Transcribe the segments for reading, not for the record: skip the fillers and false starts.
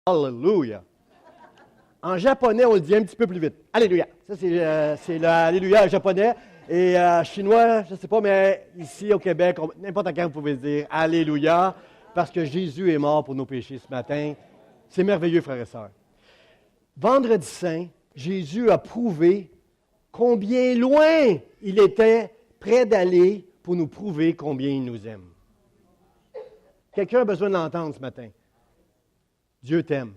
Alléluia. En japonais, on le dit un petit peu plus vite. Alléluia. Ça, c'est l'Alléluia japonais. Et chinois, je ne sais pas, mais ici au Québec, n'importe quand, vous pouvez dire Alléluia, parce que Jésus est mort pour nos péchés ce matin. C'est merveilleux, frères et sœurs. Vendredi saint, Jésus a prouvé combien loin il était prêt d'aller pour nous prouver combien il nous aime. Quelqu'un a besoin de l'entendre ce matin. Dieu t'aime.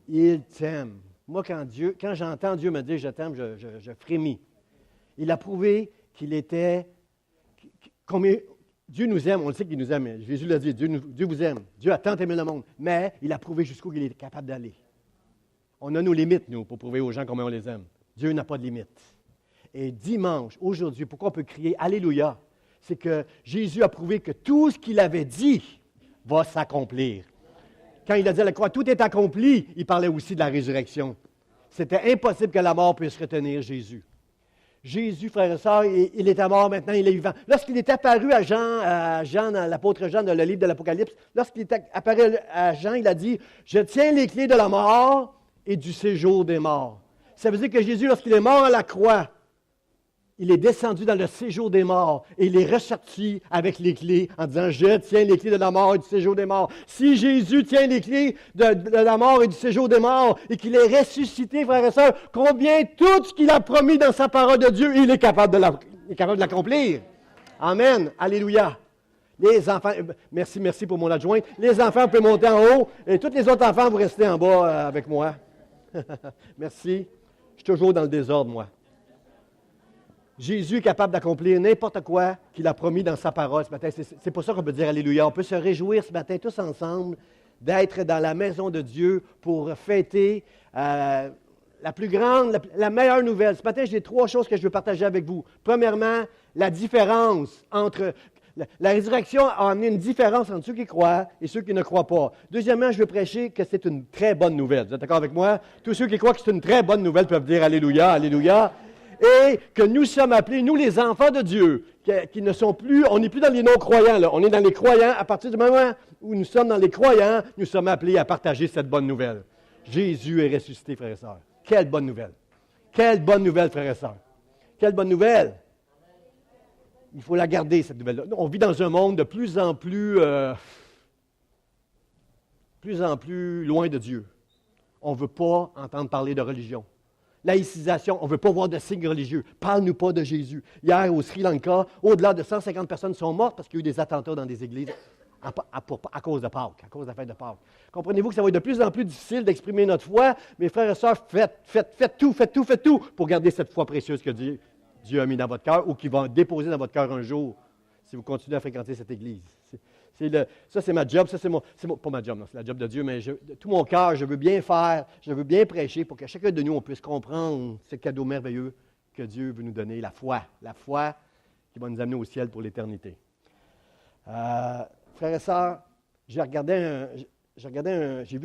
Il t'aime. Moi, quand j'entends Dieu me dire « je t'aime », je frémis. Il a prouvé qu'il était... Combien, Dieu nous aime, on le sait qu'il nous aime. Jésus l'a dit, Dieu vous aime. Dieu a tant aimé le monde. Mais il a prouvé jusqu'où il est capable d'aller. On a nos limites, nous, pour prouver aux gens combien on les aime. Dieu n'a pas de limites. Et dimanche, aujourd'hui, pourquoi on peut crier « Alléluia », c'est que Jésus a prouvé que tout ce qu'il avait dit va s'accomplir. Quand il a dit à la croix, tout est accompli, il parlait aussi de la résurrection. C'était impossible que la mort puisse retenir Jésus. Jésus, frères et sœurs, il était mort, maintenant il est vivant. Lorsqu'il est apparu à Jean, l'apôtre Jean, dans le livre de l'Apocalypse, lorsqu'il est apparu à Jean, il a dit, « Je tiens les clés de la mort et du séjour des morts. » Ça veut dire que Jésus, lorsqu'il est mort à la croix, il est descendu dans le séjour des morts et il est ressorti avec les clés en disant « Je tiens les clés de la mort et du séjour des morts. » Si Jésus tient les clés de la mort et du séjour des morts et qu'il est ressuscité, frères et sœurs, combien tout ce qu'il a promis dans sa parole de Dieu, il est capable de l'accomplir. Amen. Alléluia. Les enfants, merci pour mon adjointe. Les enfants peuvent monter en haut et tous les autres enfants, vous restez en bas avec moi. Merci. Je suis toujours dans le désordre, moi. Jésus est capable d'accomplir n'importe quoi qu'il a promis dans sa parole ce matin. C'est pour ça qu'on peut dire Alléluia. On peut se réjouir ce matin tous ensemble d'être dans la maison de Dieu pour fêter la plus grande, la meilleure nouvelle. Ce matin, j'ai 3 choses que je veux partager avec vous. Premièrement, la différence entre... La résurrection a amené une différence entre ceux qui croient et ceux qui ne croient pas. Deuxièmement, je veux prêcher que c'est une très bonne nouvelle. Vous êtes d'accord avec moi? Tous ceux qui croient que c'est une très bonne nouvelle peuvent dire Alléluia, Alléluia. Et que nous sommes appelés, nous les enfants de Dieu, qui ne sont plus, on n'est plus dans les non-croyants, là, on est dans les croyants. À partir du moment où nous sommes dans les croyants, nous sommes appelés à partager cette bonne nouvelle. Jésus est ressuscité, frères et sœurs. Quelle bonne nouvelle! Quelle bonne nouvelle, frères et sœurs! Quelle bonne nouvelle! Il faut la garder, cette nouvelle-là. On vit dans un monde de plus en plus loin de Dieu. On ne veut pas entendre parler de religion. Laïcisation, on ne veut pas voir de signes religieux. Parle-nous pas de Jésus. Hier, au Sri Lanka, au-delà de 150 personnes sont mortes parce qu'il y a eu des attentats dans des églises à cause de Pâques, à cause de la fête de Pâques. Comprenez-vous que ça va être de plus en plus difficile d'exprimer notre foi? Mes frères et sœurs, faites tout pour garder cette foi précieuse que Dieu a mis dans votre cœur ou qu'il va déposer dans votre cœur un jour si vous continuez à fréquenter cette église. Ça, c'est ma job. Ça, pas ma job, non, c'est la job de Dieu, mais de tout mon cœur, je veux bien faire, je veux bien prêcher pour que chacun de nous, on puisse comprendre ce cadeau merveilleux que Dieu veut nous donner, la foi qui va nous amener au ciel pour l'éternité. Frères et sœurs, j'ai vu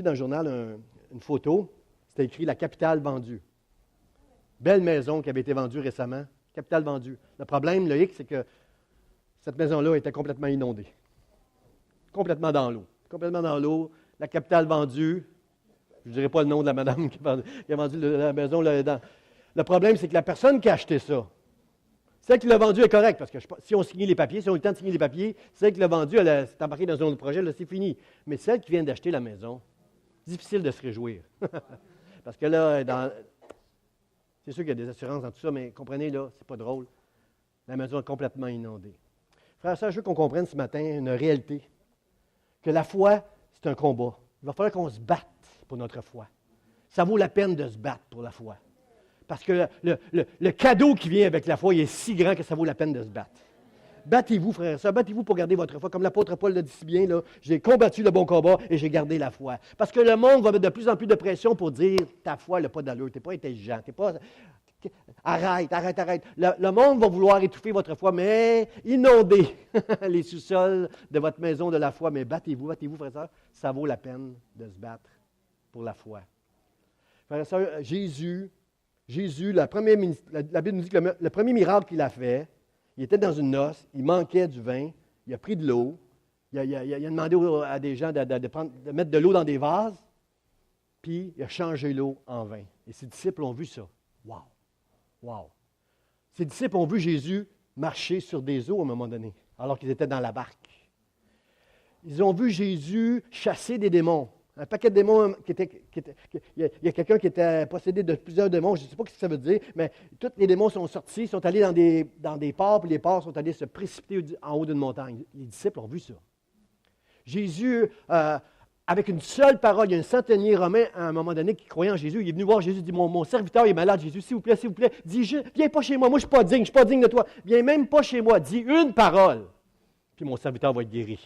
dans le journal une photo, c'était écrit « La capitale vendue ». Belle maison qui avait été vendue récemment, capitale vendue. Le problème, le hic, c'est que cette maison-là était complètement inondée. Complètement dans l'eau. La capitale vendue. Je ne dirai pas le nom de la madame qui a vendu la maison. Le problème, c'est que la personne qui a acheté ça, celle qui l'a vendu est correcte, parce que si on signe les papiers, si on a eu le temps de signer les papiers, celle qui l'a vendu, elle s'est embarquée dans un autre projet, là, c'est fini. Mais celle qui vient d'acheter la maison, difficile de se réjouir. Parce que là, c'est sûr qu'il y a des assurances dans tout ça, mais comprenez, là, c'est pas drôle. La maison est complètement inondée. Frère, ça, je veux qu'on comprenne ce matin une réalité. Que la foi, c'est un combat. Il va falloir qu'on se batte pour notre foi. Ça vaut la peine de se battre pour la foi. Parce que le cadeau qui vient avec la foi, il est si grand que ça vaut la peine de se battre. Battez-vous, frères et sœurs, battez-vous pour garder votre foi. Comme l'apôtre Paul le dit si bien, là, j'ai combattu le bon combat et j'ai gardé la foi. Parce que le monde va mettre de plus en plus de pression pour dire ta foi n'a pas d'allure, tu n'es pas intelligent, tu n'es pas... Arrête. Le monde va vouloir étouffer votre foi, mais inonder les sous-sols de votre maison de la foi. Mais battez-vous, frères et sœurs. Ça vaut la peine de se battre pour la foi. Frères et sœurs, Jésus, la Bible nous dit que le premier miracle qu'il a fait, il était dans une noce, il manquait du vin, il a pris de l'eau, il a demandé à des gens de mettre de l'eau dans des vases. puis il a changé l'eau en vin. Et ses disciples ont vu ça. Wow! Wow! Ses disciples ont vu Jésus marcher sur des eaux à un moment donné, alors qu'ils étaient dans la barque. Ils ont vu Jésus chasser des démons. Un paquet de démons il y a quelqu'un qui était possédé de plusieurs démons, je ne sais pas ce que ça veut dire, mais tous les démons sont sortis, sont allés dans des ports, puis les ports sont allés se précipiter en haut d'une montagne. Les disciples ont vu ça. Jésus, avec une seule parole, il y a un centenier romain à un moment donné qui croyait en Jésus, il est venu voir Jésus, il dit, mon serviteur est malade, Jésus, s'il vous plaît, dis, viens pas chez moi, je ne suis pas digne de toi, viens même pas chez moi, dis une parole, puis mon serviteur va être guéri.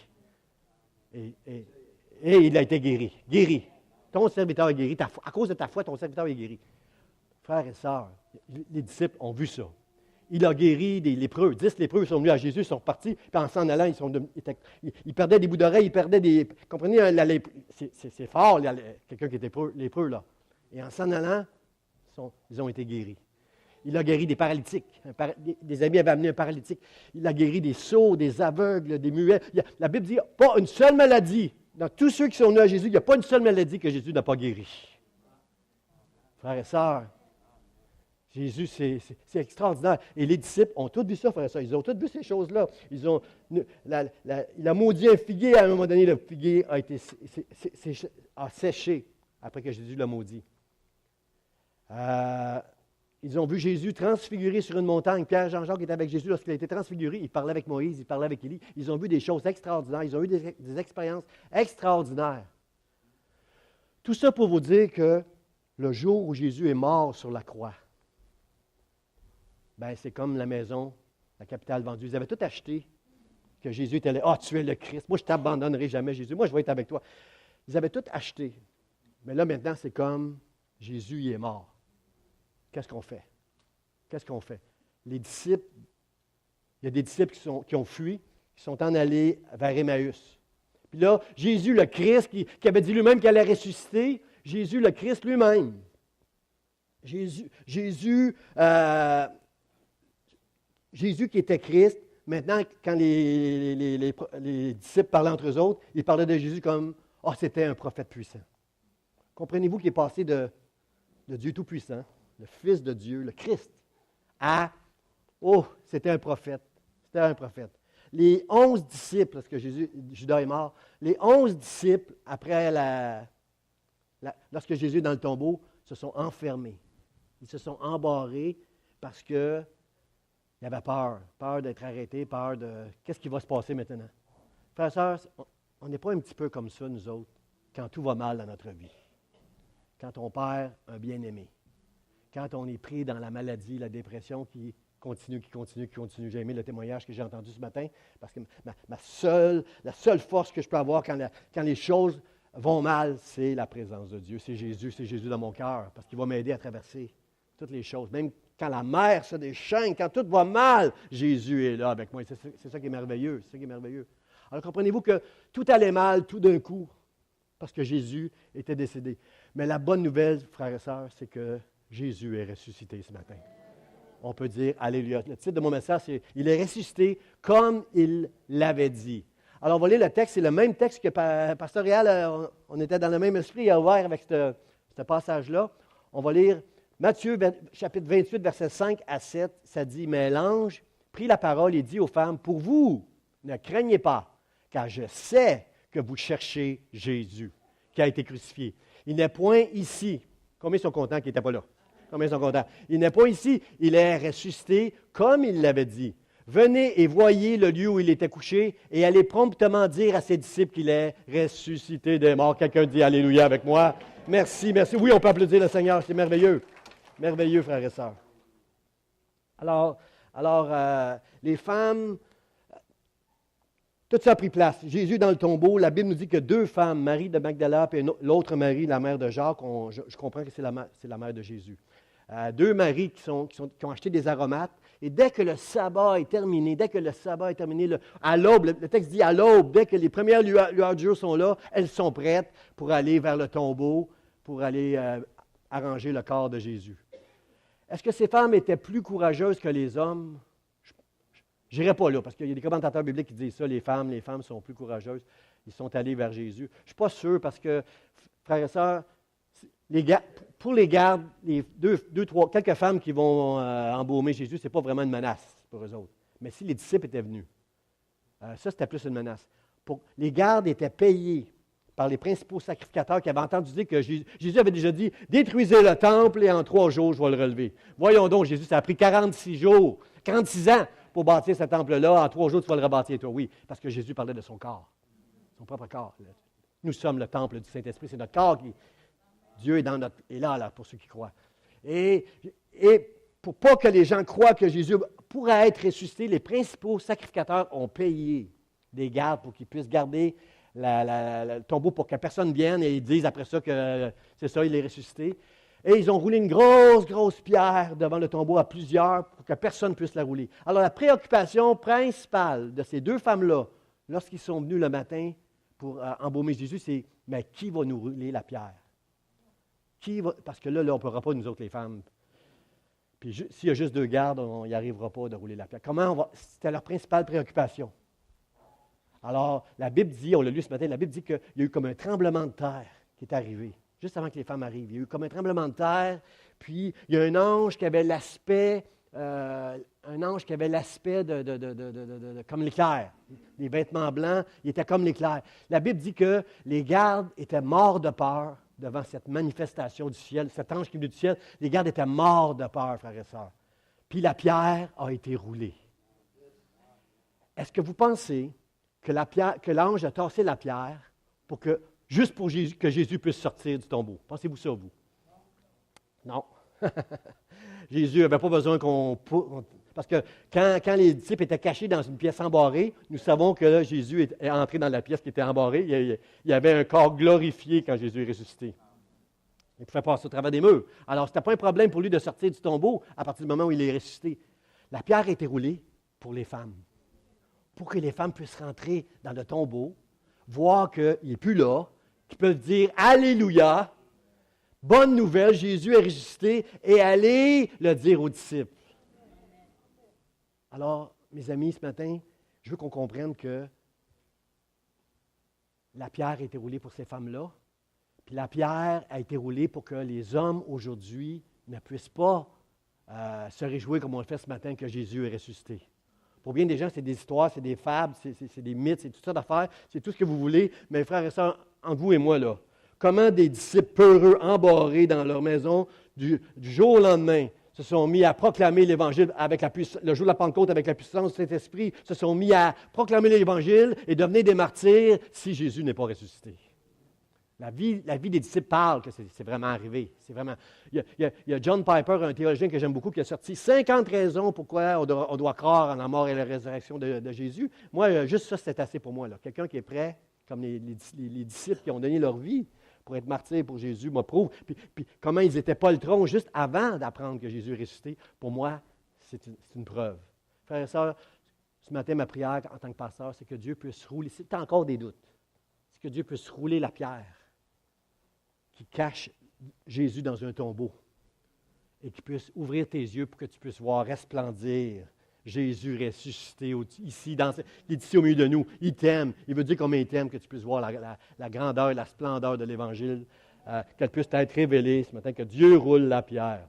Et il a été guéri. Guéri. Ton serviteur est guéri. À cause de ta foi, ton serviteur est guéri. Frères et sœurs, les disciples ont vu ça. Il a guéri des lépreux. 10 lépreux sont venus à Jésus, sont repartis, puis en s'en allant, ils perdaient des bouts d'oreilles, ils perdaient des... Comprenez, c'est fort, quelqu'un qui est lépreux, là. Et en s'en allant, ils ont été guéris. Il a guéri des paralytiques. Des amis avaient amené un paralytique. Il a guéri des sourds, des aveugles, des muets. La Bible dit, pas une seule maladie. Dans tous ceux qui sont venus à Jésus, il n'y a pas une seule maladie que Jésus n'a pas guérie. Frères et sœurs, Jésus, c'est extraordinaire. Et les disciples ont tous vu ça, frères et sœurs. Ils ont tous vu ces choses-là. Il a maudit un figuier à un moment donné. Le figuier a séché après que Jésus l'a maudit. Ils ont vu Jésus transfiguré sur une montagne. Pierre, Jean-Jacques étaient avec Jésus lorsqu'il a été transfiguré. Il parlait avec Moïse, il parlait avec Élie. Ils ont vu des choses extraordinaires. Ils ont eu des expériences extraordinaires. Tout ça pour vous dire que le jour où Jésus est mort sur la croix, c'est comme la maison, la capitale vendue. Ils avaient tout acheté, que Jésus était là. « Ah, tu es le Christ. Moi, je ne t'abandonnerai jamais, Jésus. Moi, je vais être avec toi. » Ils avaient tout acheté. Mais là, maintenant, c'est comme Jésus il est mort. Qu'est-ce qu'on fait? Qu'est-ce qu'on fait? Les disciples, il y a des disciples qui ont fui, qui sont en allés vers Emmaüs. Puis là, Jésus le Christ, qui avait dit lui-même qu'il allait ressusciter, Jésus le Christ lui-même. Jésus qui était Christ, maintenant, quand les disciples parlaient entre eux autres, ils parlaient de Jésus comme « Ah, c'était un prophète puissant. » Comprenez-vous qu'il est passé de Dieu Tout-Puissant, le Fils de Dieu, le Christ, à « Oh, c'était un prophète. » C'était un prophète. Les 11 disciples, lorsque Judas est mort, les 11 disciples, après lorsque Jésus est dans le tombeau, se sont enfermés. Ils se sont embarrés parce qu'ils avaient peur d'être arrêtés, peur de qu'est-ce qui va se passer maintenant. Frères et sœurs, on n'est pas un petit peu comme ça, nous autres, quand tout va mal dans notre vie. Quand on perd un bien-aimé. Quand on est pris dans la maladie, la dépression qui continue. J'ai aimé le témoignage que j'ai entendu ce matin, parce que la seule force que je peux avoir quand les choses vont mal, c'est la présence de Dieu. C'est Jésus dans mon cœur, parce qu'il va m'aider à traverser toutes les choses. Même quand la mer se déchaîne, quand tout va mal, Jésus est là avec moi. C'est ça qui est merveilleux. C'est ça qui est merveilleux. Alors comprenez-vous que tout allait mal tout d'un coup, parce que Jésus était décédé. Mais la bonne nouvelle, frères et sœurs, c'est que Jésus est ressuscité ce matin. On peut dire Alléluia. Le titre de mon message, c'est « Il est ressuscité comme il l'avait dit ». Alors, on va lire le texte. C'est le même texte que Pasteur Réal, on était dans le même esprit, il a ouvert avec ce passage-là. On va lire Matthieu, chapitre 28, versets 5 à 7. Ça dit « Mais l'ange prit la parole et dit aux femmes, « Pour vous, ne craignez pas, car je sais que vous cherchez Jésus, qui a été crucifié. Il n'est point ici. » Combien sont contents qu'il n'était pas là? Combien sont contents? Il n'est pas ici. Il est ressuscité comme il l'avait dit. Venez et voyez le lieu où il était couché et allez promptement dire à ses disciples qu'il est ressuscité des morts. Quelqu'un dit Alléluia avec moi. Merci, merci. Oui, on peut applaudir le Seigneur. C'est merveilleux. Merveilleux, frères et sœurs. Alors, les femmes, tout ça a pris place. Jésus dans le tombeau, la Bible nous dit que 2 femmes, Marie de Magdala et l'autre Marie, la mère de Jacques, je comprends que c'est la mère de Jésus. 2 maris qui ont acheté des aromates. Et dès que le sabbat est terminé, à l'aube, le texte dit à l'aube, dès que les premières lueurs du jour sont là, elles sont prêtes pour aller vers le tombeau, pour aller arranger le corps de Jésus. Est-ce que ces femmes étaient plus courageuses que les hommes? Je n'irai pas là, parce qu'il y a des commentateurs bibliques qui disent ça, les femmes sont plus courageuses. Ils sont allés vers Jésus. Je ne suis pas sûr, parce que, frères et sœurs, pour les gardes, les trois, quelques femmes qui vont embaumer Jésus, ce n'est pas vraiment une menace pour eux autres. Mais si les disciples étaient venus, ça, c'était plus une menace. Les gardes étaient payés par les principaux sacrificateurs qui avaient entendu dire que Jésus avait déjà dit « Détruisez le temple et en 3 jours, je vais le relever. » Voyons donc, Jésus, ça a pris 46 ans pour bâtir ce temple-là. En 3 jours, tu vas le rebâtir, toi. Oui, parce que Jésus parlait de son corps, son propre corps. Nous sommes le temple du Saint-Esprit. C'est notre corps qui... Dieu est là pour ceux qui croient. Et pour pas que les gens croient que Jésus pourrait être ressuscité, les principaux sacrificateurs ont payé des gardes pour qu'ils puissent garder le tombeau pour que personne vienne et ils disent après ça que c'est ça, il est ressuscité. Et ils ont roulé une grosse pierre devant le tombeau à plusieurs pour que personne ne puisse la rouler. Alors la préoccupation principale de ces 2 femmes-là, lorsqu'ils sont venus le matin pour embaumer Jésus, c'est « Mais qui va nous rouler la pierre? » Parce que là, on ne pourra pas, nous autres, les femmes. Puis s'il y a juste 2 gardes, on n'y arrivera pas de rouler la pierre. C'était leur principale préoccupation. Alors, la Bible dit, on l'a lu ce matin, la Bible dit qu'il y a eu comme un tremblement de terre qui est arrivé, juste avant que les femmes arrivent. Il y a eu comme un tremblement de terre, puis il y a un ange qui avait l'aspect comme l'éclair. Les vêtements blancs, il était comme l'éclair. La Bible dit que les gardes étaient morts de peur devant cette manifestation du ciel, cet ange qui est venu du ciel. Les gardes étaient morts de peur, frères et sœurs. Puis la pierre a été roulée. Est-ce que vous pensez que l'ange a tassé la pierre juste pour que Jésus puisse sortir du tombeau? Pensez-vous ça, vous? Non. Jésus n'avait pas besoin parce que quand les disciples étaient cachés dans une pièce embarrée, nous savons que là, Jésus est entré dans la pièce qui était embarrée. Il y avait un corps glorifié quand Jésus est ressuscité. Il pouvait passer au travers des murs. Alors, ce n'était pas un problème pour lui de sortir du tombeau à partir du moment où il est ressuscité. La pierre a été roulée pour les femmes. Pour que les femmes puissent rentrer dans le tombeau, voir qu'il n'est plus là, qu'ils peuvent dire « Alléluia ». Bonne nouvelle, Jésus est ressuscité et allez le dire aux disciples. Alors, mes amis, ce matin, je veux qu'on comprenne que la pierre a été roulée pour ces femmes-là, puis la pierre a été roulée pour que les hommes aujourd'hui ne puissent pas se réjouir comme on le fait ce matin que Jésus est ressuscité. Pour bien des gens, c'est des histoires, c'est des fables, c'est des mythes, c'est toutes sortes d'affaires, c'est tout ce que vous voulez, mais frères et sœurs, entre vous et moi, là, comment des disciples peureux, embarrés dans leur maison, du jour au lendemain, se sont mis à proclamer l'Évangile le jour de la Pentecôte avec la puissance du Saint-Esprit, se sont mis à proclamer l'Évangile et devenir des martyrs si Jésus n'est pas ressuscité. La vie des disciples parle que c'est vraiment arrivé. C'est vraiment. Il y a John Piper, un théologien que j'aime beaucoup, qui a sorti 50 raisons pourquoi on doit croire en la mort et la résurrection de Jésus. Moi, juste ça, c'est assez pour moi. Quelqu'un qui est prêt, comme les disciples qui ont donné leur vie pour être martyrs pour Jésus, me prouve. Puis comment ils étaient poltrons juste avant d'apprendre que Jésus est ressuscité, pour moi, c'est une preuve. Frères et sœurs, ce matin, ma prière en tant que pasteur, c'est que Dieu puisse rouler, si tu as encore des doutes, c'est que Dieu puisse rouler la pierre qui cache Jésus dans un tombeau et qu'il puisse ouvrir tes yeux pour que tu puisses voir resplendir Jésus ressuscité ici, il est ici au milieu de nous. Il t'aime. Il veut dire combien il t'aime, que tu puisses voir la grandeur et la splendeur de l'Évangile, qu'elle puisse t'être révélée ce matin, que Dieu roule la pierre.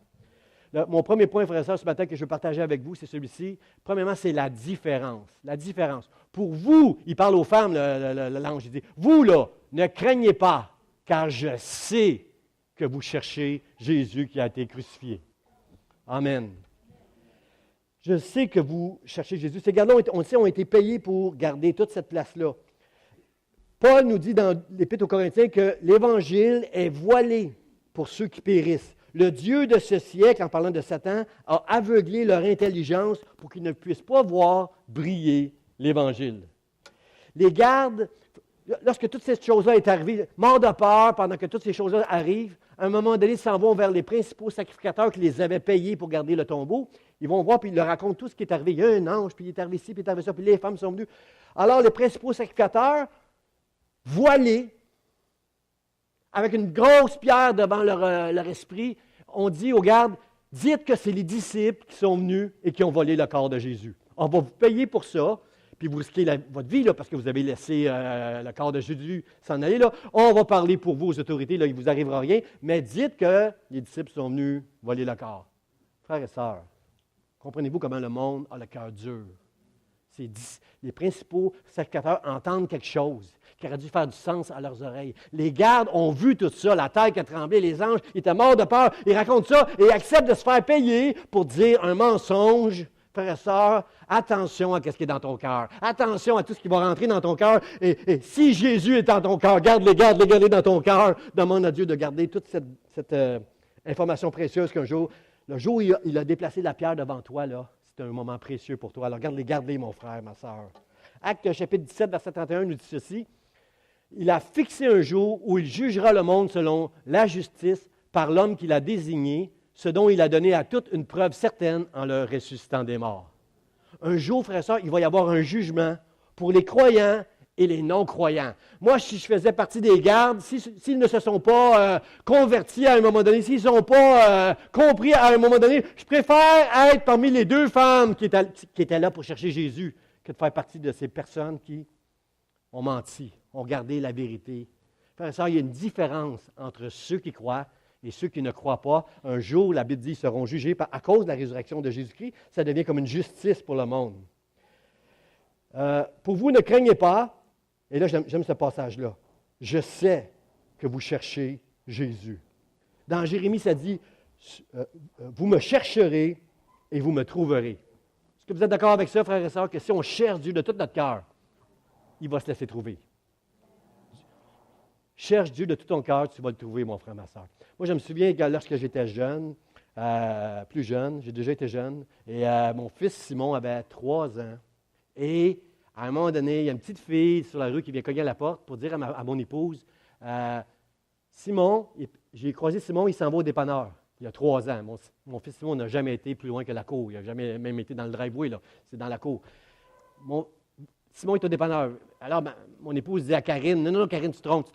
Mon premier point, frère et sœur, ce matin que je veux partager avec vous, c'est celui-ci. Premièrement, c'est la différence. La différence. Pour vous, il parle aux femmes, l'ange, il dit, vous là, ne craignez pas, car je sais que vous cherchez Jésus qui a été crucifié. Amen. Je sais que vous cherchez Jésus. Ces gardes-là, on le sait, ont été payés pour garder toute cette place-là. Paul nous dit dans l'Épître aux Corinthiens que l'Évangile est voilé pour ceux qui périssent. Le Dieu de ce siècle, en parlant de Satan, a aveuglé leur intelligence pour qu'ils ne puissent pas voir briller l'Évangile. Les gardes, lorsque toutes ces choses-là sont arrivées, morts de peur pendant que toutes ces choses-là arrivent, à un moment donné, ils s'en vont vers les principaux sacrificateurs qui les avaient payés pour garder le tombeau. Ils vont voir, puis ils leur racontent tout ce qui est arrivé. Il y a un ange, puis il est arrivé ici, puis il est arrivé ça, puis les femmes sont venues. Alors, les principaux sacrificateurs, voilés, avec une grosse pierre devant leur esprit, ont dit aux gardes, dites que c'est les disciples qui sont venus et qui ont volé le corps de Jésus. On va vous payer pour ça, puis vous risquez votre vie là, parce que vous avez laissé le corps de Jésus s'en aller. Là. On va parler pour vous aux autorités, là, il ne vous arrivera rien, mais dites que les disciples sont venus voler le corps. Frères et sœurs, comprenez-vous comment le monde a le cœur dur? Les principaux sacrificateurs entendent quelque chose qui aurait dû faire du sens à leurs oreilles. Les gardes ont vu tout ça, la terre qui a tremblé, les anges étaient morts de peur. Ils racontent ça et acceptent de se faire payer pour dire un mensonge. Frères et sœurs, attention à ce qui est dans ton cœur. Attention à tout ce qui va rentrer dans ton cœur. Et si Jésus est dans ton cœur, garde-les dans ton cœur. Demande à Dieu de garder toute cette information précieuse qu'un jour, le jour où il a déplacé la pierre devant toi, là, c'est un moment précieux pour toi. Alors, garde-les, mon frère, ma sœur. Acte chapitre 17, verset 31 nous dit ceci. Il a fixé un jour où il jugera le monde selon la justice par l'homme qu'il a désigné, ce dont il a donné à toute une preuve certaine en le ressuscitant des morts. Un jour, frères et sœurs, il va y avoir un jugement pour les croyants et les non-croyants. Moi, si je faisais partie des gardes, s'ils ne se sont pas convertis à un moment donné, s'ils ne sont pas compris à un moment donné, je préfère être parmi les deux femmes qui étaient là pour chercher Jésus que de faire partie de ces personnes qui ont menti, ont gardé la vérité. Frères et sœurs, il y a une différence entre ceux qui croient et ceux qui ne croient pas. Un jour, la Bible dit, ils seront jugés à cause de la résurrection de Jésus-Christ. Ça devient comme une justice pour le monde. Pour vous, ne craignez pas. Et là, j'aime ce passage-là. Je sais que vous cherchez Jésus. Dans Jérémie, ça dit, vous me chercherez et vous me trouverez. Est-ce que vous êtes d'accord avec ça, frères et sœurs, que si on cherche Dieu de tout notre cœur, il va se laisser trouver? Cherche Dieu de tout ton cœur, tu vas le trouver, mon frère, ma sœur. Moi, je me souviens que lorsque j'étais jeune, plus jeune, j'ai déjà été jeune, et mon fils Simon avait 3 ans. Et à un moment donné, il y a une petite fille sur la rue qui vient cogner à la porte pour dire à mon épouse, Simon, j'ai croisé Simon, il s'en va au dépanneur. Il y a 3 ans. Mon fils Simon n'a jamais été plus loin que la cour. Il n'a jamais même été dans le driveway, là. C'est dans la cour. Simon est au dépanneur. Alors, mon épouse dit à Karine, non, Karine, tu te trompes.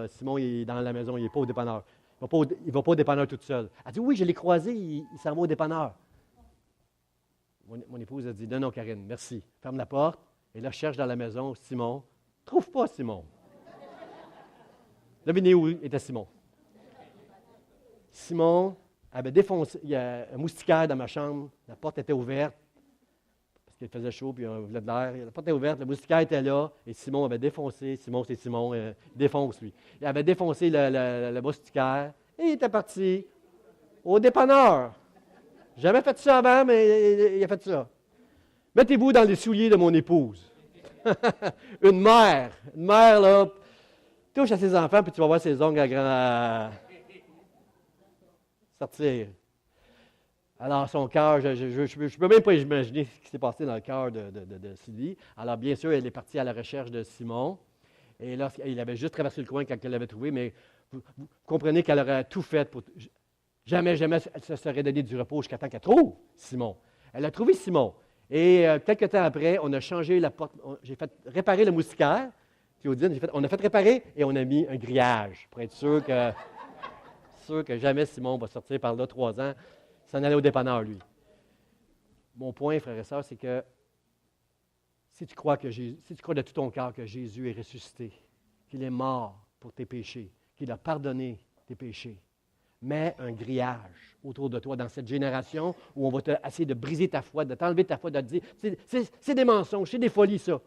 Simon, il est dans la maison, il n'est pas au dépanneur. Il ne va pas au dépanneur tout seul. Elle dit, oui, je l'ai croisé, il s'en va au dépanneur. Mon épouse a dit, non, Karine, merci. Ferme la porte. Et là, je cherche dans la maison Simon. Trouve pas Simon. Devinez où était Simon. Simon avait défoncé. Il y a un moustiquaire dans ma chambre. La porte était ouverte. Parce qu'il faisait chaud, puis on voulait de l'air. La porte était ouverte, le moustiquaire était là, et Simon avait défoncé. Simon, c'est Simon, il défonce, lui. Il avait défoncé le moustiquaire, et il était parti au dépanneur. Jamais fait ça avant, mais il a fait ça. Mettez-vous dans les souliers de mon épouse. Une mère, là, touche à ses enfants, puis tu vas voir ses ongles à sortir. Alors, son cœur, je ne peux même pas imaginer ce qui s'est passé dans le cœur de Sylvie. Alors, bien sûr, elle est partie à la recherche de Simon. Et lorsqu'il avait juste traversé le coin quand elle l'avait trouvé, mais vous comprenez qu'elle aurait tout fait pour... Jamais, elle se serait donné du repos jusqu'à temps qu'elle trouve Simon. Elle a trouvé Simon. Et quelques temps après, on a changé la porte. J'ai fait réparer le moustiquaire. Claudine, on a fait réparer et on a mis un grillage pour être sûr que jamais Simon va sortir par là 3 ans, s'en aller au dépanneur, lui. Mon point, frères et sœurs, c'est que si tu crois de tout ton cœur que Jésus est ressuscité, qu'il est mort pour tes péchés, qu'il a pardonné tes péchés, mets un grillage autour de toi dans cette génération où on va essayer de briser ta foi, de t'enlever ta foi, de te dire, c'est des mensonges, c'est des folies, ça.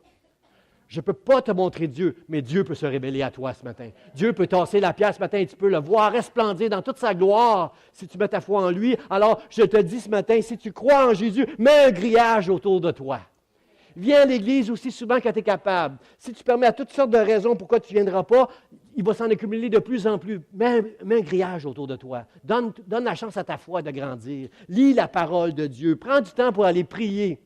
Je ne peux pas te montrer Dieu, mais Dieu peut se révéler à toi ce matin. Dieu peut tasser la pierre ce matin et tu peux le voir resplendir dans toute sa gloire si tu mets ta foi en lui. Alors, je te dis ce matin, si tu crois en Jésus, mets un grillage autour de toi. Viens à l'Église aussi souvent que tu es capable. Si tu permets à toutes sortes de raisons pourquoi tu ne viendras pas, il va s'en accumuler de plus en plus. Mets un grillage autour de toi. Donne la chance à ta foi de grandir. Lis la parole de Dieu. Prends du temps pour aller prier.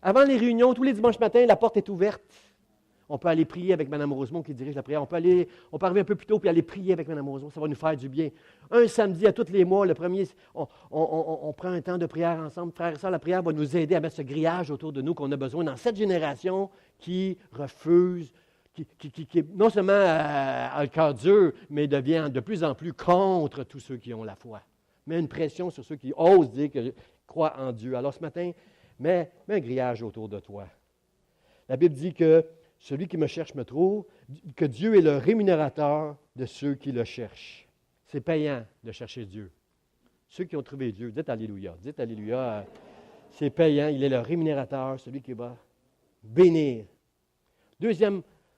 Avant les réunions, tous les dimanches matins, la porte est ouverte. On peut aller prier avec Mme Rosemont qui dirige la prière. On peut arriver un peu plus tôt et aller prier avec Mme Rosemont. Ça va nous faire du bien. Un samedi à tous les mois, le premier, on prend un temps de prière ensemble. Frères et sœurs, la prière va nous aider à mettre ce grillage autour de nous qu'on a besoin dans cette génération qui refuse, qui non seulement a le cœur dur, mais devient de plus en plus contre tous ceux qui ont la foi. Met une pression sur ceux qui osent dire qu'ils croient en Dieu. Alors ce matin, mets un grillage autour de toi. La Bible dit que celui qui me cherche me trouve, que Dieu est le rémunérateur de ceux qui le cherchent. C'est payant de chercher Dieu. Ceux qui ont trouvé Dieu, dites Alléluia. Dites Alléluia. C'est payant, il est le rémunérateur, celui qui va bénir.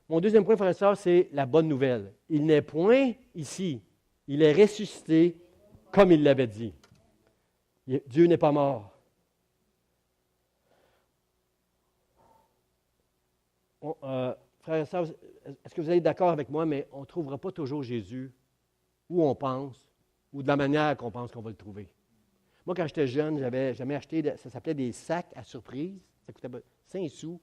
Mon deuxième point, frères et sœurs, c'est la bonne nouvelle. Il n'est point ici. Il est ressuscité comme il l'avait dit. Dieu n'est pas mort. Frères et sœurs, est-ce que vous êtes d'accord avec moi, mais on ne trouvera pas toujours Jésus où on pense ou de la manière qu'on pense qu'on va le trouver. Moi, quand j'étais jeune, j'avais jamais acheté, ça s'appelait des sacs à surprise. Ça coûtait 5 sous.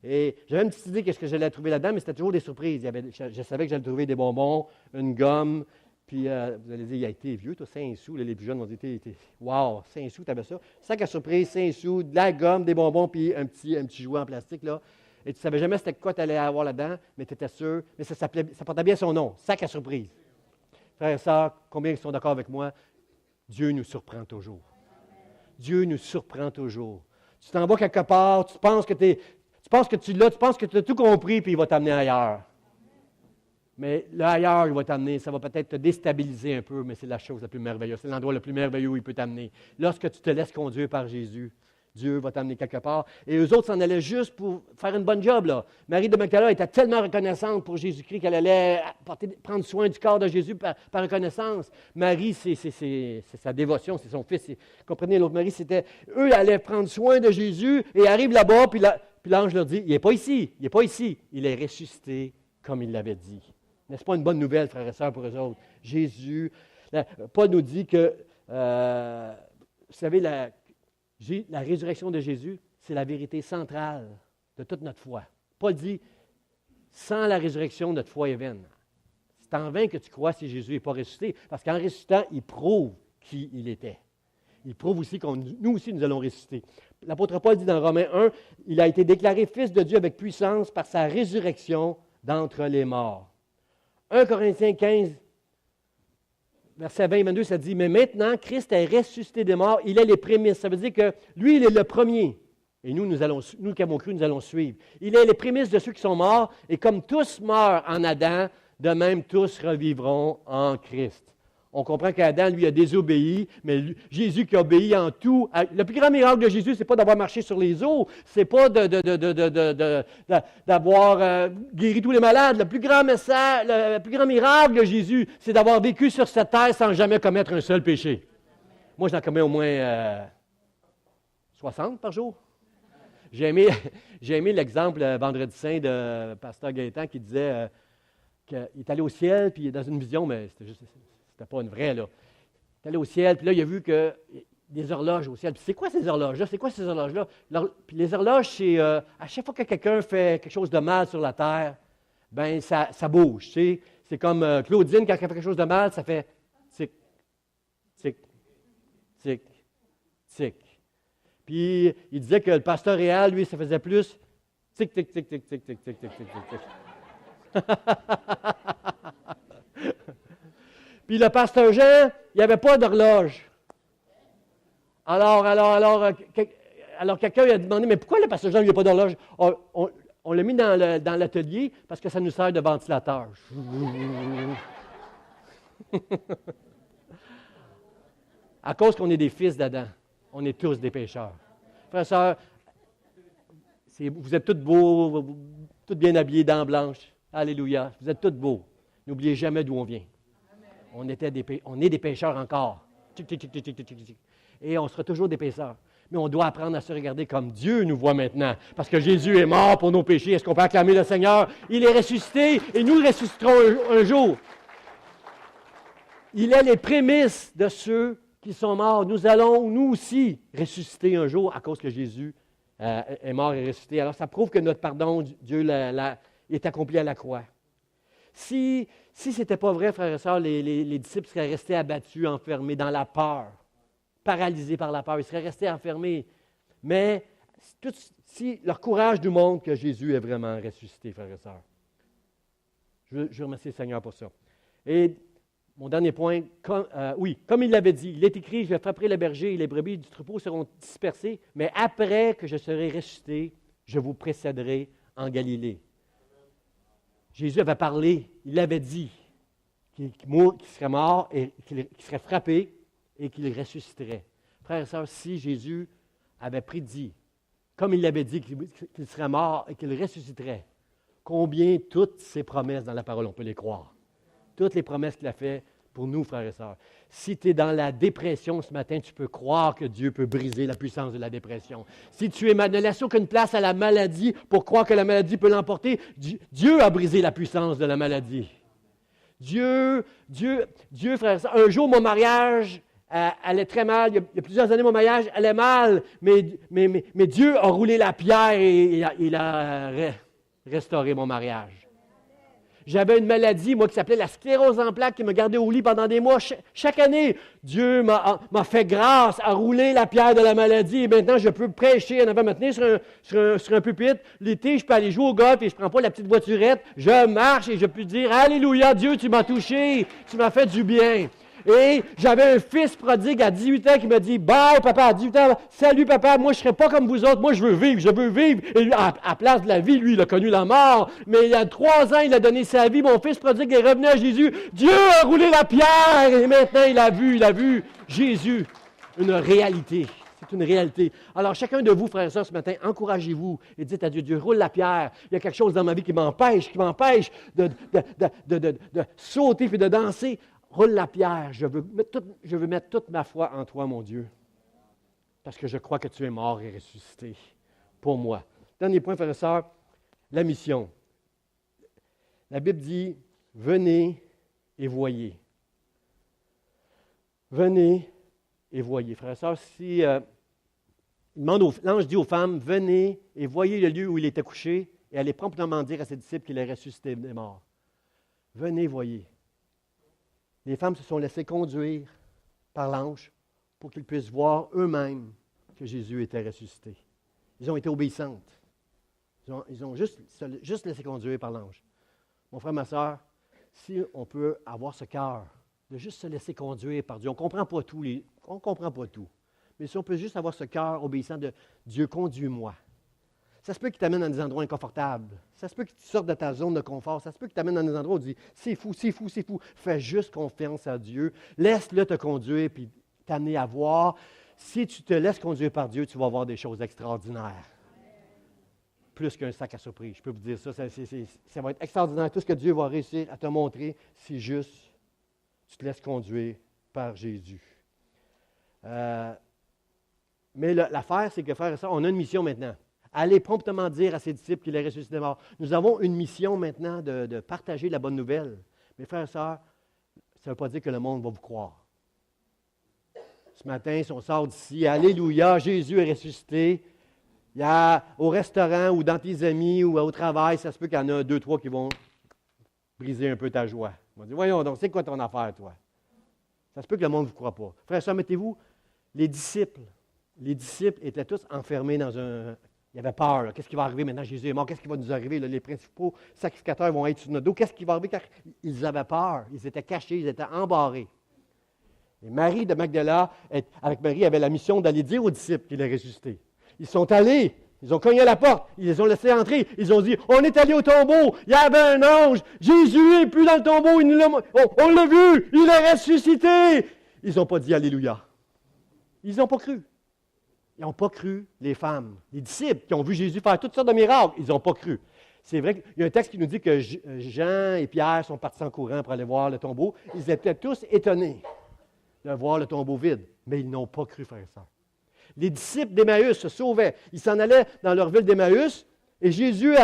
Et j'avais une petite idée de ce que j'allais trouver là-dedans, mais c'était toujours des surprises. Je savais que j'allais trouver des bonbons, une gomme, puis vous allez dire, il a été vieux, toi, 5 sous. Là, les plus jeunes vont dire, wow, 5 sous, tu avais ça. Sac à surprise, 5 sous, de la gomme, des bonbons, puis un petit jouet en plastique, là. Et tu ne savais jamais c'était quoi tu allais avoir là-dedans, mais tu étais sûr. Mais ça portait bien son nom, sac à surprise. Frères et sœurs, combien ils sont d'accord avec moi? Dieu nous surprend toujours. Dieu nous surprend toujours. Tu t'en vas quelque part, tu penses que tu l'as, tu penses que tu as tout compris, puis il va t'amener ailleurs. Mais là, ailleurs, il va t'amener, ça va peut-être te déstabiliser un peu, mais c'est la chose la plus merveilleuse. C'est l'endroit le plus merveilleux où il peut t'amener. Lorsque tu te laisses conduire par Jésus, Dieu va t'amener quelque part. Et eux autres s'en allaient juste pour faire une bonne job, là. Marie de Magdala était tellement reconnaissante pour Jésus-Christ qu'elle allait prendre soin du corps de Jésus par reconnaissance. Marie, c'est sa dévotion, c'est son fils. Comprenez, l'autre Marie, c'était... Eux allaient prendre soin de Jésus et arrivent là-bas, puis l'ange leur dit, il n'est pas ici, il n'est pas ici. Il est ressuscité comme il l'avait dit. N'est-ce pas une bonne nouvelle, frères et sœurs, pour eux autres? Jésus, Paul nous dit que, vous savez, la résurrection de Jésus, c'est la vérité centrale de toute notre foi. Paul dit, sans la résurrection, notre foi est vaine. C'est en vain que tu crois si Jésus n'est pas ressuscité, parce qu'en ressuscitant, il prouve qui il était. Il prouve aussi que nous aussi, nous allons ressusciter. L'apôtre Paul dit dans Romains 1, il a été déclaré fils de Dieu avec puissance par sa résurrection d'entre les morts. 1 Corinthiens 15, verset 20 et 22, ça dit, « Mais maintenant, Christ est ressuscité des morts, il est les prémices. » Ça veut dire que lui, il est le premier. Et nous qui avons cru, nous allons suivre. Il est les prémices de ceux qui sont morts, et comme tous meurent en Adam, de même tous revivront en Christ. On comprend qu'Adam, lui, a désobéi, mais Jésus qui obéit en tout. Le plus grand miracle de Jésus, ce n'est pas d'avoir marché sur les eaux, ce n'est pas d'avoir guéri tous les malades. Le plus grand miracle de Jésus, c'est d'avoir vécu sur cette terre sans jamais commettre un seul péché. Moi, j'en commets au moins 60 par jour. J'ai aimé l'exemple vendredi saint de Pasteur Gaétan qui disait qu'il est allé au ciel, puis il est dans une vision, mais c'était pas une vraie, là. Il est allé au ciel, puis là, il a vu que des horloges au ciel. Puis c'est quoi ces horloges-là? C'est quoi ces horloges-là? Puis les horloges, c'est à chaque fois que quelqu'un fait quelque chose de mal sur la terre, bien, ça bouge, tu sais. C'est comme Claudine, quand elle fait quelque chose de mal, ça fait tic, tic, tic, tic. Puis il disait que le pasteur réel, lui, ça faisait plus tic, tic, tic, tic, tic, tic, tic, tic, tic, tic, tic. Puis le pasteur Jean, il n'y avait pas d'horloge. Alors quelqu'un lui a demandé, mais pourquoi le pasteur Jean, il n'y a pas d'horloge? On l'a mis dans l'atelier parce que ça nous sert de ventilateur. À cause qu'on est des fils d'Adam. On est tous des pécheurs. Frères et sœurs, vous êtes tous beaux, tous bien habillés, dents blanches. Alléluia. Vous êtes tous beaux. N'oubliez jamais d'où on vient. On est des pécheurs encore. Et on sera toujours des pécheurs. Mais on doit apprendre à se regarder comme Dieu nous voit maintenant. Parce que Jésus est mort pour nos péchés. Est-ce qu'on peut acclamer le Seigneur? Il est ressuscité et nous ressusciterons un jour. Il est les prémices de ceux qui sont morts. Nous allons, nous aussi, ressusciter un jour à cause que Jésus est mort et ressuscité. Alors, ça prouve que notre pardon, Dieu est accompli à la croix. Si ce n'était pas vrai, frères et sœurs, les disciples seraient restés abattus, enfermés dans la peur, paralysés par la peur. Ils seraient restés enfermés. Mais si leur courage nous montre que Jésus est vraiment ressuscité, frères et sœurs. Je remercie le Seigneur pour ça. Et mon dernier point, comme il l'avait dit, il est écrit, je frapperai le berger et les brebis du troupeau seront dispersées, mais après que je serai ressuscité, je vous précéderai en Galilée. Jésus avait parlé, il avait dit qu'il serait mort et qu'il serait frappé et qu'il ressusciterait. Frères et sœurs, si Jésus avait prédit, comme il l'avait dit, qu'il serait mort et qu'il ressusciterait, combien toutes ces promesses dans la parole, on peut les croire. Toutes les promesses qu'il a faites pour nous, frères et sœurs. Si tu es dans la dépression ce matin, tu peux croire que Dieu peut briser la puissance de la dépression. Si tu ne laisses aucune place à la maladie pour croire que la maladie peut l'emporter, Dieu a brisé la puissance de la maladie. Dieu, frères et sœurs, un jour, mon mariage allait très mal. Il y a plusieurs années, mon mariage allait mal, mais Dieu a roulé la pierre et il a restauré mon mariage. J'avais une maladie, moi, qui s'appelait la sclérose en plaques, qui me gardait au lit pendant des mois. Chaque année, Dieu m'a fait grâce à rouler la pierre de la maladie. Et maintenant, je peux prêcher en avant, me tenir sur un pupitre. L'été, je peux aller jouer au golf et je ne prends pas la petite voiturette. Je marche et je peux dire « Alléluia, Dieu, tu m'as touché, tu m'as fait du bien. » Et j'avais un fils prodigue à 18 ans qui m'a dit « Bye, papa, à 18 ans, salut, papa, moi, je ne serai pas comme vous autres, moi, je veux vivre. » Et lui, à place de la vie, lui, il a connu la mort. Mais il y a 3 ans, il a donné sa vie. Mon fils prodigue est revenu à Jésus. Dieu a roulé la pierre et maintenant, il a vu Jésus. Une réalité. C'est une réalité. Alors, chacun de vous, frères et sœurs, ce matin, encouragez-vous et dites à Dieu, Dieu, roule la pierre. Il y a quelque chose dans ma vie qui m'empêche de sauter et de danser. Roule la pierre, je veux mettre toute ma foi en toi, mon Dieu, parce que je crois que tu es mort et ressuscité pour moi. Dernier point, frères et sœurs, la mission. La Bible dit, venez et voyez. Venez et voyez. Frères et sœurs, si l'ange dit aux femmes, venez et voyez le lieu où il était couché, et allez promptement dire à ses disciples qu'il est ressuscité des morts. Venez, voyez. Les femmes se sont laissées conduire par l'ange pour qu'ils puissent voir eux-mêmes que Jésus était ressuscité. Ils ont été obéissantes. Ils ont juste laissé conduire par l'ange. Mon frère, ma soeur, si on peut avoir ce cœur de juste se laisser conduire par Dieu, on ne comprend pas tout, mais si on peut juste avoir ce cœur obéissant de Dieu, conduis-moi. Ça se peut qu'il t'amène dans des endroits inconfortables. Ça se peut que tu sortes de ta zone de confort. Ça se peut qu'il t'amène dans des endroits où tu dis « c'est fou. » Fais juste confiance à Dieu. Laisse-le te conduire puis t'amener à voir. Si tu te laisses conduire par Dieu, tu vas voir des choses extraordinaires. Plus qu'un sac à surprise. Je peux vous dire ça. Ça va être extraordinaire. Tout ce que Dieu va réussir à te montrer, c'est juste tu te laisses conduire par Jésus. Mais l'affaire, c'est que, frères et sœurs, on a une mission maintenant. Allez promptement dire à ses disciples qu'il est ressuscité des morts. Nous avons une mission maintenant de partager la bonne nouvelle. Mais frères et sœurs, ça ne veut pas dire que le monde va vous croire. Ce matin, si on sort d'ici, alléluia, Jésus est ressuscité. Il y a au restaurant ou dans tes amis ou au travail, ça se peut qu'il y en a 2, 3 qui vont briser un peu ta joie. Ils vont dire, voyons donc, c'est quoi ton affaire, toi? Ça se peut que le monde ne vous croit pas. Frères et sœurs, mettez-vous, les disciples étaient tous enfermés dans un... Il y avait peur. Là. Qu'est-ce qui va arriver maintenant? Jésus est mort. Qu'est-ce qui va nous arriver? Là? Les principaux sacrificateurs vont être sur notre dos. Qu'est-ce qui va arriver? Car ils avaient peur. Ils étaient cachés. Ils étaient embarrés. Et Marie de Magdala, avec Marie, avait la mission d'aller dire aux disciples qu'il est ressuscité. Ils sont allés. Ils ont cogné à la porte. Ils les ont laissés entrer. Ils ont dit, on est allé au tombeau. Il y avait un ange. Jésus n'est plus dans le tombeau. On l'a vu. Il est ressuscité. Ils n'ont pas dit Alléluia. Ils n'ont pas cru. Ils n'ont pas cru, les femmes. Les disciples qui ont vu Jésus faire toutes sortes de miracles, ils n'ont pas cru. C'est vrai qu'il y a un texte qui nous dit que Jean et Pierre sont partis en courant pour aller voir le tombeau. Ils étaient tous étonnés de voir le tombeau vide, mais ils n'ont pas cru, frères et sœurs. Les disciples d'Emmaüs se sauvaient. Ils s'en allaient dans leur ville d'Emmaüs et Jésus,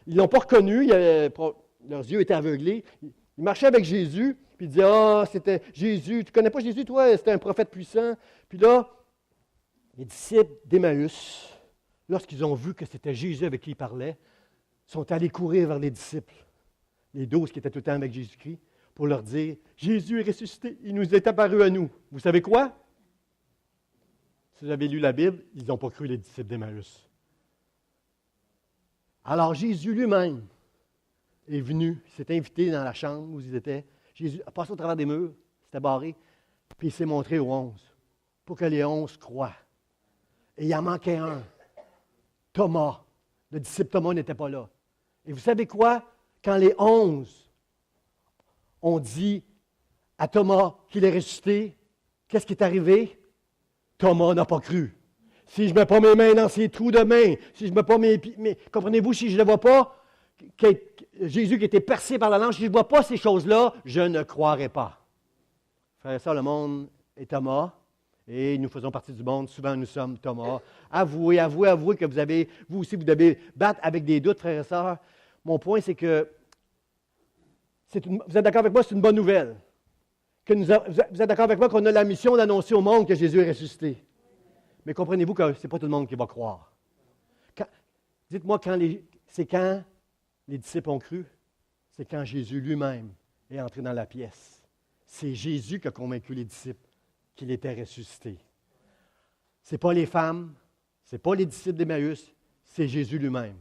ils ne l'ont pas reconnu. Leurs yeux étaient aveuglés. Ils marchaient avec Jésus, puis ils disaient, c'était Jésus. Tu ne connais pas Jésus, toi? C'était un prophète puissant. Puis là, les disciples d'Emmaüs, lorsqu'ils ont vu que c'était Jésus avec qui ils parlaient, sont allés courir vers les disciples, les 12 qui étaient tout le temps avec Jésus-Christ, pour leur dire, Jésus est ressuscité, il nous est apparu à nous. Vous savez quoi? Si vous avez lu la Bible, ils n'ont pas cru les disciples d'Emmaüs. Alors Jésus lui-même est venu, il s'est invité dans la chambre où ils étaient. Jésus a passé au travers des murs, c'était barré, puis il s'est montré aux 11, pour que les 11 croient. Et il en manquait un. Thomas. Le disciple Thomas n'était pas là. Et vous savez quoi? Quand les 11 ont dit à Thomas qu'il est ressuscité, qu'est-ce qui est arrivé? Thomas n'a pas cru. Si je ne mets pas mes mains dans ses trous de main, si je ne mets pas mes pieds, comprenez-vous, si je ne le vois pas, Jésus qui était percé par la lance, si je ne vois pas ces choses-là, je ne croirai pas. Frères et sœurs, le monde est Thomas, et nous faisons partie du monde, souvent nous sommes Thomas. Avouez que vous aussi, vous devez battre avec des doutes, frères et sœurs. Mon point, c'est que, vous êtes d'accord avec moi, c'est une bonne nouvelle. Vous êtes d'accord avec moi qu'on a la mission d'annoncer au monde que Jésus est ressuscité. Mais comprenez-vous que ce n'est pas tout le monde qui va croire. Dites-moi, c'est quand les disciples ont cru? C'est quand Jésus lui-même est entré dans la pièce. C'est Jésus qui a convaincu les disciples qu'il était ressuscité. Ce n'est pas les femmes, ce n'est pas les disciples d'Emmaüs, c'est Jésus lui-même.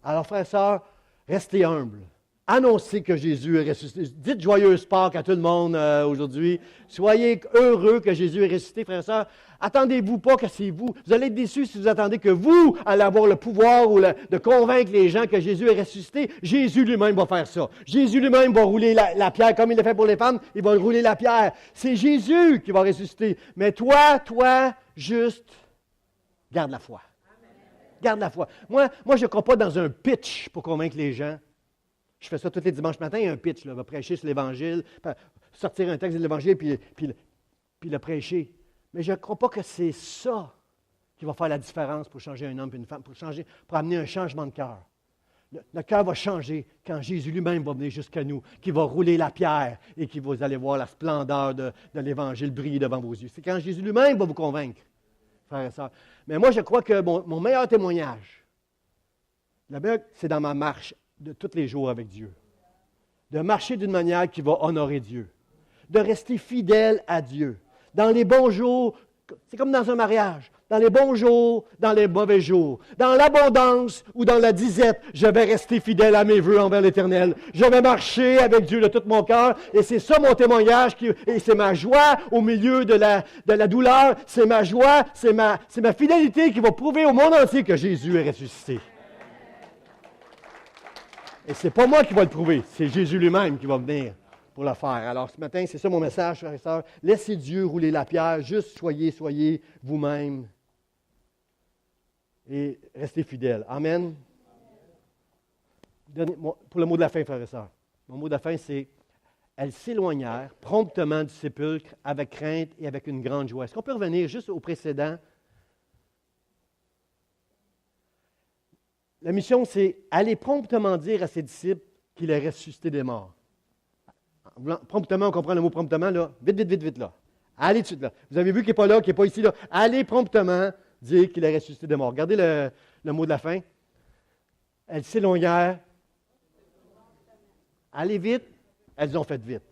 Alors, frères et sœurs, restez humbles. Annoncez que Jésus est ressuscité. Dites joyeuse Pâques à tout le monde aujourd'hui. Soyez heureux que Jésus est ressuscité, frères et sœurs. Attendez-vous pas que c'est vous. Vous allez être déçus si vous attendez que vous allez avoir le pouvoir de convaincre les gens que Jésus est ressuscité. Jésus lui-même va faire ça. Jésus lui-même va rouler la pierre comme il l'a fait pour les femmes. Il va rouler la pierre. C'est Jésus qui va ressusciter. Mais toi, juste, garde la foi. Garde la foi. Moi je ne crois pas dans un pitch pour convaincre les gens. Je fais ça tous les dimanches matin, il y a un pitch, là, va prêcher sur l'Évangile, sortir un texte de l'Évangile, puis le prêcher. Mais je ne crois pas que c'est ça qui va faire la différence pour changer un homme et une femme, pour amener un changement de cœur. Le cœur va changer quand Jésus lui-même va venir jusqu'à nous, qui va rouler la pierre et qui vous allez voir la splendeur de l'Évangile briller devant vos yeux. C'est quand Jésus lui-même va vous convaincre, frères et sœurs. Mais moi, je crois que mon meilleur témoignage, c'est dans ma marche de tous les jours avec Dieu. De marcher d'une manière qui va honorer Dieu. De rester fidèle à Dieu. Dans les bons jours, c'est comme dans un mariage. Dans les bons jours, dans les mauvais jours. Dans l'abondance ou dans la disette, je vais rester fidèle à mes vœux envers l'Éternel. Je vais marcher avec Dieu de tout mon cœur. Et c'est ça mon témoignage. Et c'est ma joie au milieu de la douleur. C'est ma joie, c'est ma fidélité qui va prouver au monde entier que Jésus est ressuscité. Et ce n'est pas moi qui va le prouver, c'est Jésus lui-même qui va venir pour le faire. Alors ce matin, c'est ça mon message, frères et sœurs. Laissez Dieu rouler la pierre, juste soyez vous-même et restez fidèles. Amen. Pour le mot de la fin, frères et sœurs. Mon mot de la fin, c'est « Elles s'éloignèrent promptement du sépulcre avec crainte et avec une grande joie. » Est-ce qu'on peut revenir juste au précédent? La mission, c'est aller promptement dire à ses disciples qu'il est ressuscité des morts. Promptement, on comprend le mot promptement, là. Vite, là. Allez tout de suite, là. Vous avez vu qu'il n'est pas là, qu'il n'est pas ici, là. Allez promptement dire qu'il est ressuscité des morts. Regardez le mot de la fin. Elles s'éloignèrent. Allez vite. Elles ont fait vite.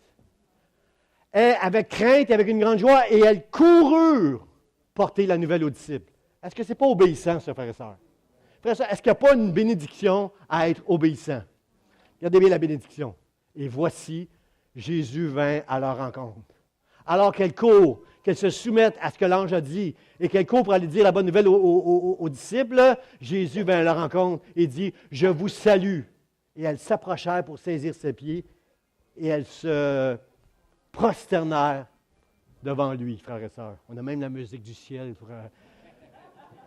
Et avec crainte et avec une grande joie, et elles coururent porter la nouvelle aux disciples. Est-ce que ce n'est pas obéissant, ça, frères et sœurs? Frères et sœurs, est-ce qu'il n'y a pas une bénédiction à être obéissant? Regardez bien la bénédiction. Et voici, Jésus vint à leur rencontre. Alors qu'elles courent, qu'elles se soumettent à ce que l'ange a dit, et qu'elles courent pour aller dire la bonne nouvelle aux disciples, Jésus vint à leur rencontre et dit, « Je vous salue. » Et elles s'approchèrent pour saisir ses pieds, et elles se prosternèrent devant lui, frères et sœurs. On a même la musique du ciel pour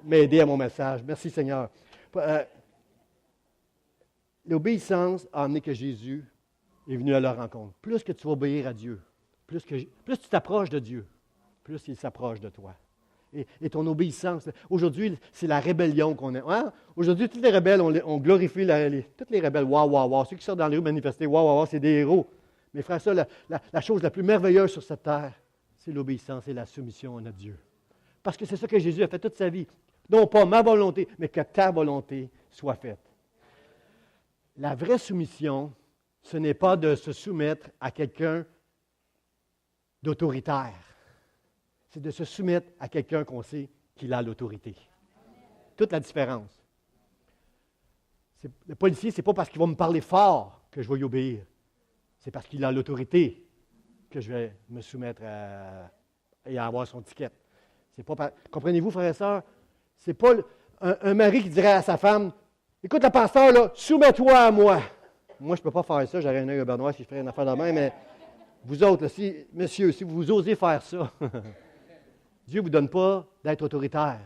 m'aider à mon message. Merci Seigneur. L'obéissance a amené que Jésus est venu à leur rencontre. Plus que tu vas obéir à Dieu, plus tu t'approches de Dieu, plus il s'approche de toi. Et ton obéissance, aujourd'hui, c'est la rébellion qu'on a. Hein? Aujourd'hui, tous les rebelles, on glorifie tous les rebelles. Waouh. Ceux qui sortent dans les rues manifester, waouh, c'est des héros. Mais frère, ça, la chose la plus merveilleuse sur cette terre, c'est l'obéissance et la soumission à Dieu. Parce que c'est ça que Jésus a fait toute sa vie. Non pas ma volonté, mais que ta volonté soit faite. La vraie soumission, ce n'est pas de se soumettre à quelqu'un d'autoritaire. C'est de se soumettre à quelqu'un qu'on sait qu'il a l'autorité. Toute la différence. Le policier, ce n'est pas parce qu'il va me parler fort que je vais y obéir. C'est parce qu'il a l'autorité que je vais me soumettre et à avoir son ticket. Comprenez-vous, frères et sœurs? Ce n'est pas un mari qui dirait à sa femme, « Écoute, le pasteur, là, soumets-toi à moi. Moi, je ne peux pas faire ça, j'aurais un œil au Benoît si je ferais une affaire de même, mais vous autres, là, monsieur, si vous osez faire ça, Dieu ne vous donne pas d'être autoritaire.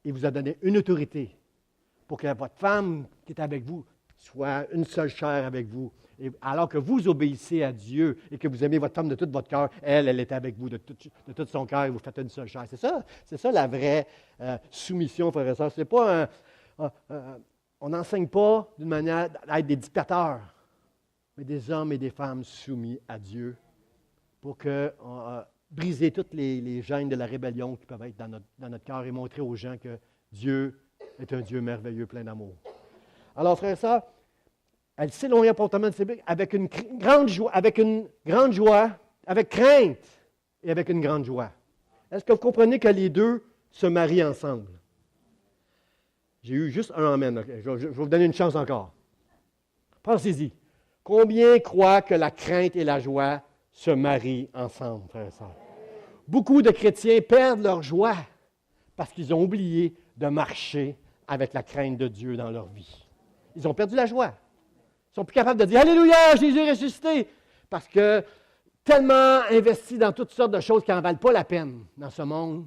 Il vous a donné une autorité pour que votre femme qui est avec vous soit une seule chair avec vous. Et alors que vous obéissez à Dieu et que vous aimez votre femme de tout votre cœur, elle est avec vous de tout son cœur et vous faites une seule chair. C'est ça la vraie soumission, frères et sœurs. C'est pas on n'enseigne pas d'une manière à être des dictateurs, mais des hommes et des femmes soumis à Dieu pour briser toutes les gênes de la rébellion qui peuvent être dans notre cœur et montrer aux gens que Dieu est un Dieu merveilleux, plein d'amour. Alors, frères et sœurs, elle s'éloigna promptement de ses bics avec une grande joie, avec crainte et avec une grande joie. Est-ce que vous comprenez que les deux se marient ensemble? J'ai eu juste un amen. Okay. Je vais vous donner une chance encore. Pensez-y. Combien croient que la crainte et la joie se marient ensemble, frères et sœurs? Beaucoup de chrétiens perdent leur joie parce qu'ils ont oublié de marcher avec la crainte de Dieu dans leur vie. Ils ont perdu la joie. Ils ne sont plus capables de dire « Alléluia, Jésus est ressuscité » parce que tellement investis dans toutes sortes de choses qui n'en valent pas la peine dans ce monde,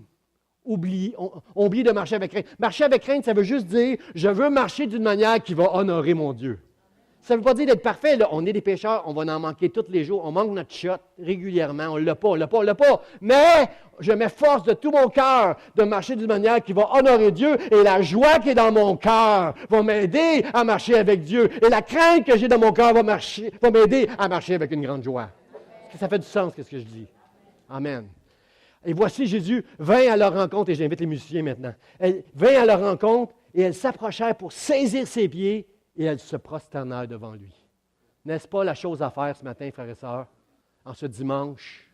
on oublie de marcher avec crainte. Marcher avec crainte, ça veut juste dire « Je veux marcher d'une manière qui va honorer mon Dieu ». Ça ne veut pas dire d'être parfait. Là. On est des pécheurs, on va en manquer tous les jours. On manque notre shot régulièrement. On ne l'a pas. Mais je m'efforce de tout mon cœur de marcher d'une manière qui va honorer Dieu. Et la joie qui est dans mon cœur va m'aider à marcher avec Dieu. Et la crainte que j'ai dans mon cœur va m'aider à marcher avec une grande joie. Est-ce que ça fait du sens, ce que je dis? Amen. Et voici Jésus vint à leur rencontre, et j'invite les musiciens maintenant. Elle vint à leur rencontre, et elles s'approchèrent pour saisir ses pieds, et elles se prosternèrent devant lui. N'est-ce pas la chose à faire ce matin, frères et sœurs, en ce dimanche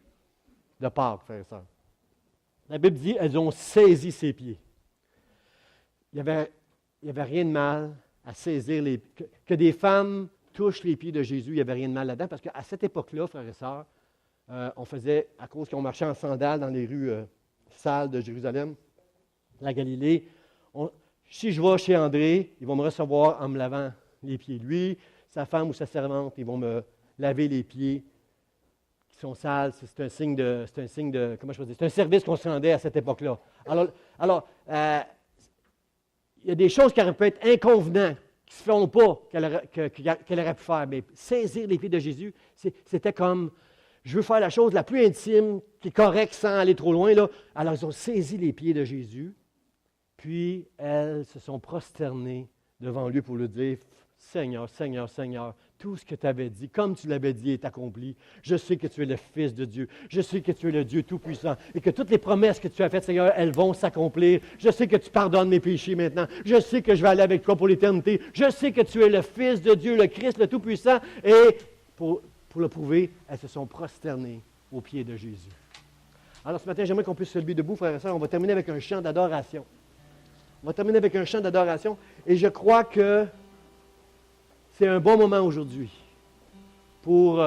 de Pâques, frères et sœurs? La Bible dit, elles ont saisi ses pieds. Il n'y avait rien de mal à saisir les pieds. Que des femmes touchent les pieds de Jésus, il n'y avait rien de mal là-dedans, parce qu'à cette époque-là, frères et sœurs, on faisait, à cause qu'on marchait en sandales dans les rues sales de Jérusalem, la Galilée, si je vais chez André, ils vont me recevoir en me lavant les pieds. Lui, sa femme ou sa servante, ils vont me laver les pieds qui sont sales. C'est un signe de, comment je peux dire, c'est un service qu'on se rendait à cette époque-là. Alors, il y a des choses qui auraient pu être inconvenantes, qui ne se feront pas, qu'elle aurait pu faire. Mais saisir les pieds de Jésus, c'était comme, je veux faire la chose la plus intime, qui est correcte sans aller trop loin. Là. Alors, ils ont saisi les pieds de Jésus. Puis, elles se sont prosternées devant lui pour lui dire, « Seigneur, Seigneur, Seigneur, tout ce que tu avais dit, comme tu l'avais dit, est accompli. Je sais que tu es le Fils de Dieu. Je sais que tu es le Dieu Tout-Puissant et que toutes les promesses que tu as faites, Seigneur, elles vont s'accomplir. Je sais que tu pardonnes mes péchés maintenant. Je sais que je vais aller avec toi pour l'éternité. Je sais que tu es le Fils de Dieu, le Christ, le Tout-Puissant. » Et pour le prouver, elles se sont prosternées aux pieds de Jésus. Alors, ce matin, j'aimerais qu'on puisse se lever debout, frères et sœurs. On va terminer avec un chant d'adoration. On va terminer avec un chant d'adoration. Et je crois que c'est un bon moment aujourd'hui pour,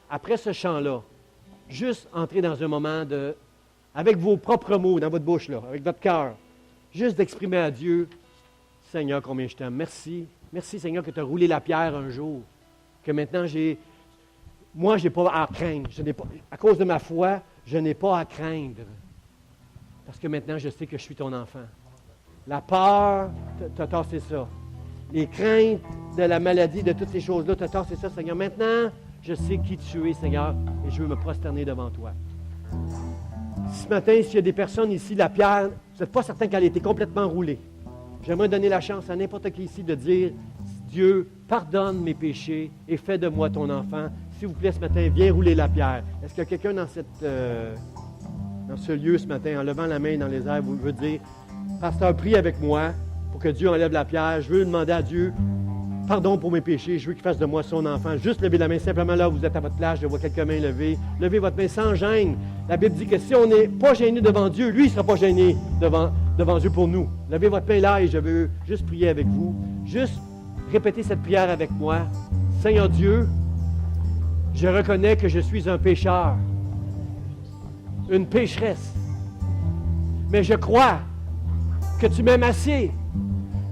après ce chant-là, juste entrer dans un moment avec vos propres mots dans votre bouche, là, avec votre cœur, juste d'exprimer à Dieu, Seigneur, combien je t'aime. Merci. Merci, Seigneur, que tu as roulé la pierre un jour. Que maintenant, moi, je n'ai pas à craindre. À cause de ma foi, je n'ai pas à craindre. Parce que maintenant, je sais que je suis ton enfant. La peur, tu as tassé ça. Les craintes de la maladie, de toutes ces choses-là, tu as tassé ça, Seigneur. Maintenant, je sais qui tu es, Seigneur, et je veux me prosterner devant toi. Ce matin, s'il y a des personnes ici, la pierre, vous n'êtes pas certain qu'elle a été complètement roulée. J'aimerais donner la chance à n'importe qui ici de dire, Dieu, pardonne mes péchés et fais de moi ton enfant. S'il vous plaît, ce matin, viens rouler la pierre. Est-ce qu'il y a quelqu'un dans ce lieu ce matin, en levant la main dans les airs, vous veut dire, Pasteur, prie avec moi pour que Dieu enlève la pierre. Je veux demander à Dieu pardon pour mes péchés. Je veux qu'il fasse de moi son enfant. Juste levez la main simplement là où vous êtes à votre place. Je vois quelques mains levées. Levez votre main sans gêne. La Bible dit que si on n'est pas gêné devant Dieu, lui, il ne sera pas gêné devant Dieu pour nous. Levez votre main là et je veux juste prier avec vous. Juste répétez cette prière avec moi. Seigneur Dieu, je reconnais que je suis un pécheur, une pécheresse. Mais je crois que tu m'aimes assez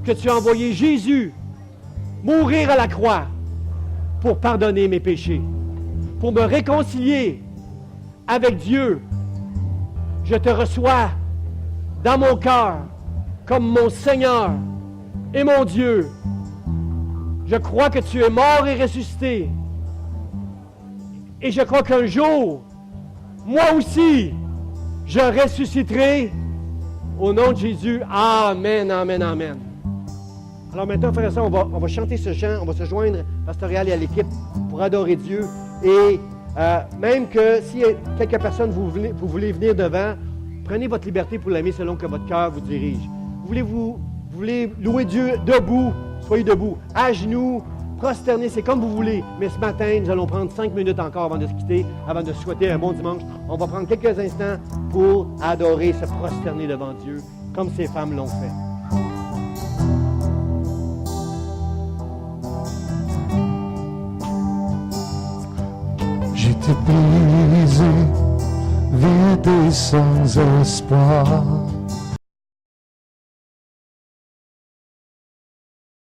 que tu as envoyé Jésus mourir à la croix pour pardonner mes péchés, pour me réconcilier avec Dieu. Je te reçois dans mon cœur comme mon Seigneur et mon Dieu. Je crois que tu es mort et ressuscité. Et je crois qu'un jour, moi aussi, je ressusciterai au nom de Jésus. Amen, amen, amen. Alors maintenant, frères et sœurs, on va chanter ce chant, on va se joindre, Pastoral et à l'équipe, pour adorer Dieu. Et même que si quelques personnes vous voulez venir devant, prenez votre liberté pour l'aimer selon que votre cœur vous dirige. Vous voulez louer Dieu debout, soyez debout, à genoux, prosternés, c'est comme vous voulez. Mais ce matin, nous allons prendre 5 minutes encore avant de se quitter, avant de souhaiter un bon dimanche. On va prendre quelques instants pour adorer, se prosterner devant Dieu, comme ces femmes l'ont fait. J'étais brisé, vide et sans espoir.